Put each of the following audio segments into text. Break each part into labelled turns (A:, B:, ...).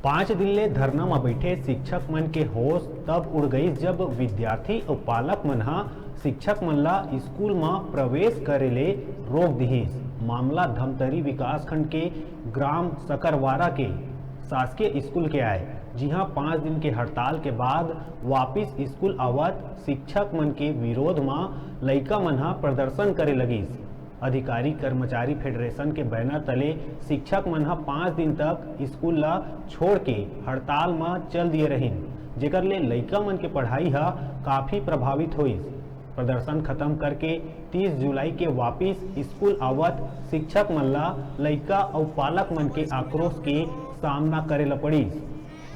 A: 5 दिन ले धरना में बैठे शिक्षक मन के होश तब उड़ गई जब विद्यार्थी और पालक मन हा शिक्षक मन ला स्कूल में प्रवेश करे ले रोक दिहिस। मामला धमतरी विकास खंड के ग्राम सकरवारा के शासकीय स्कूल के आए, जहां 5 दिन के हड़ताल के बाद वापिस स्कूल आवत शिक्षक मन के विरोध में लइका मन हा प्रदर्शन करे लगिस। अधिकारी कर्मचारी फेडरेशन के बैनर तले शिक्षक मन हा 5 दिन तक स्कूल ला छोड़ के हड़ताल में चल दिए रहिन, जेकर ले लइका मन के पढ़ाई हा काफी प्रभावित हुई। प्रदर्शन खत्म करके 30 जुलाई के वापिस स्कूल आवत शिक्षक मन ला लइका और पालक मन के आक्रोश के सामना करे ला पड़ी।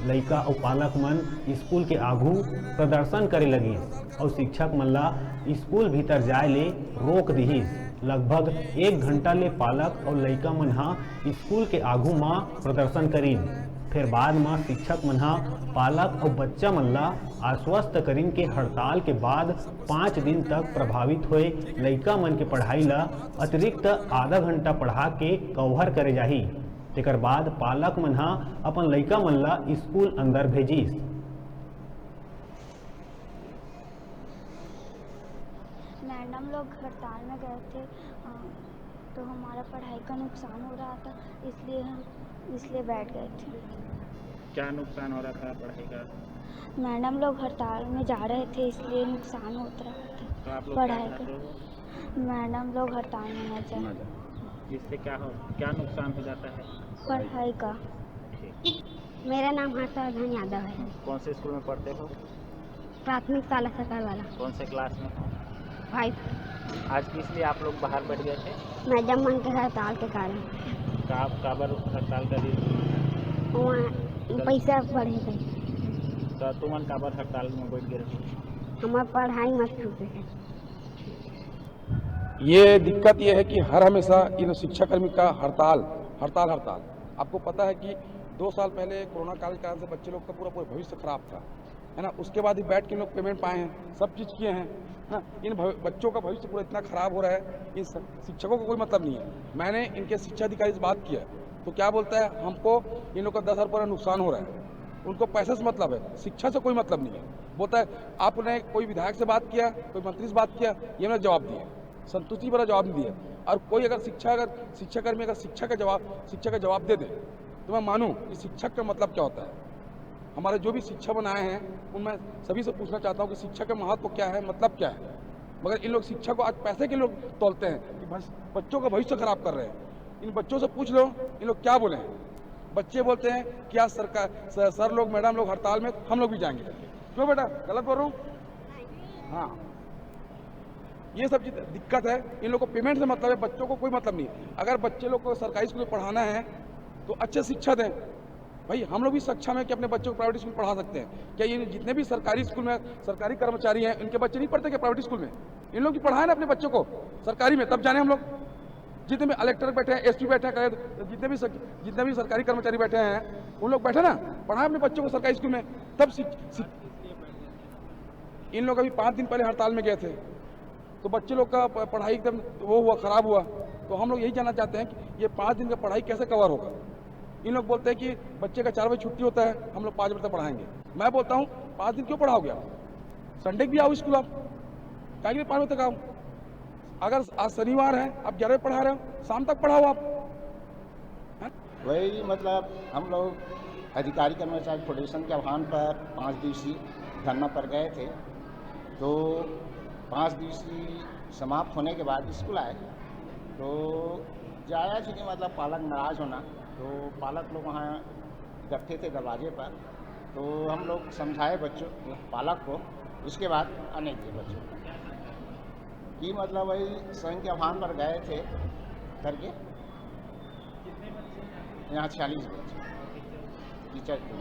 A: लइका और पालक मन स्कूल के आगू प्रदर्शन करे लगी और शिक्षक मन ला स्कूल भीतर जाए ले रोक दिहिस। लगभग 1 घंटा ले पालक और लइका मन हा स्कूल के आगू में प्रदर्शन करीन। फिर बाद में शिक्षक मन हा पालक और बच्चा मन ला आश्वस्त करीन के हड़ताल के बाद 5 दिन तक प्रभावित हुए लइका मन के पढ़ाई ला अतिरिक्त आधा घंटा पढ़ा के कवर करे जाही। तेकर बाद पालक मन हा अपन लइका मन ला स्कूल अंदर भेजिस।
B: मैडम लोग हड़ताल में गए थे तो हमारा पढ़ाई का नुकसान हो रहा था, इसलिए हम बैठ गए थे।
C: क्या नुकसान हो रहा था पढ़ाई का?
B: मैडम लोग हड़ताल में जा रहे थे, इसलिए नुकसान होता रहा था।
C: तो आप लोग
B: पढ़ाई का मैडम लोग हड़ताल में न जाए,
C: जिससे क्या नुकसान हो जाता है
B: पढ़ाई का।
D: मेरा नाम हर्षवर्धन यादव है।
C: कौन से स्कूल में पढ़ते हो?
D: प्राथमिक शाला सरकार वाला।
C: कौन से क्लास में?
D: 5।
C: आज किस लिए आप लोग बाहर बैठ गए थे?
D: मैडम मन के हड़ताल के कारण।
C: काबर हड़ताल कर
D: पैसा बढ़े गए
C: तो तुमन काबर हड़ताल में बैठ गए?
D: हमारी पढ़ाई मत छूटे है।
E: ये दिक्कत ये है कि हर हमेशा इन शिक्षाकर्मी का हड़ताल। आपको पता है कि 2 साल पहले कोरोना काल के कारण से बच्चे लोग का पूरा भविष्य खराब था, है ना। उसके बाद ही बैठ के लोग पेमेंट पाए हैं, सब चीज़ किए हैं, ना। इन बच्चों का भविष्य पूरा इतना खराब हो रहा है, इन शिक्षकों को कोई मतलब नहीं है। मैंने इनके शिक्षा अधिकारी से बात किया तो क्या बोलता है, हमको इन लोग का 10,000 रुपये नुकसान हो रहा है, उनको पैसे से मतलब है, शिक्षा से कोई मतलब नहीं है। बोलता है आपने कोई विधायक से बात किया, कोई मंत्री से बात किया, ये मैंने जवाब दिया, संतुष्टि भरा जवाब नहीं दिया। और कोई अगर शिक्षाकर्मी अगर शिक्षा का जवाब दे दे तो मैं मानूं कि शिक्षक का मतलब क्या होता है। हमारे जो भी शिक्षा बनाए हैं उनमें सभी से पूछना चाहता हूं कि शिक्षा का महत्व क्या है, मतलब क्या है। मगर इन लोग शिक्षा को आज पैसे के लोग तोलते हैं कि बच्चों का भविष्य खराब कर रहे हैं। इन बच्चों से पूछ लो इन लोग क्या बोले। बच्चे बोलते हैं कि आज सर लोग मैडम लोग हड़ताल में, हम लोग भी जाएंगे। क्यों बेटा, गलत बोल रहा हूँ? हाँ, ये सब दिक्कत है। इन लोग को पेमेंट से मतलब है, बच्चों को कोई मतलब नहीं। अगर बच्चे लोग को सरकारी स्कूल में पढ़ाना है तो अच्छे शिक्षा दें। भाई हम लोग भी सक्षम है कि अपने बच्चों को प्राइवेट स्कूल पढ़ा सकते हैं। क्या ये जितने भी सरकारी स्कूल में सरकारी कर्मचारी हैं, इनके बच्चे नहीं पढ़ते क्या प्राइवेट स्कूल में? इन लोग भी पढ़ाए ना अपने बच्चों को सरकारी में, तब जाने हम लोग। जितने भी कलेक्टर बैठे हैं, एसपी बैठे हैं, जितने भी सरकारी कर्मचारी बैठे हैं, उन लोग बैठे ना, पढ़ाए अपने बच्चों को सरकारी स्कूल में, तब इन लोग अभी 5 दिन पहले हड़ताल में गए थे तो बच्चे लोग का पढ़ाई एकदम वो हुआ, खराब हुआ। तो हम लोग यही जानना चाहते हैं कि ये 5 दिन का पढ़ाई कैसे कवर होगा। इन लोग बोलते हैं कि बच्चे का 4 बजे छुट्टी होता है, हम लोग 5 बजे तक पढ़ाएंगे। मैं बोलता हूँ 5 दिन क्यों पढ़ाओगे आप? संडे भी आओ स्कूल, आप क्या 5 बजे तक आओ। अगर आज शनिवार है, आप 11 बजे पढ़ा रहे हो, शाम तक पढ़ाओ आप।
F: वही मतलब हम लोग अधिकारी कर्मचारी फेडरेशन के आह्वान पर 5 दिवसीय धरना पर गए थे। तो 5 दिवसीय समाप्त होने के बाद स्कूल आए तो जायज़ ही मतलब पालक नाराज़ होना, तो पालक लोग वहाँ इकट्ठे थे दरवाजे पर। तो हम लोग समझाए बच्चों पालक को, उसके बाद आने दिए बच्चों कि मतलब वही संघ के आह्वान पर गए थे करके। यहाँ 46 बच्चे टीचर थे।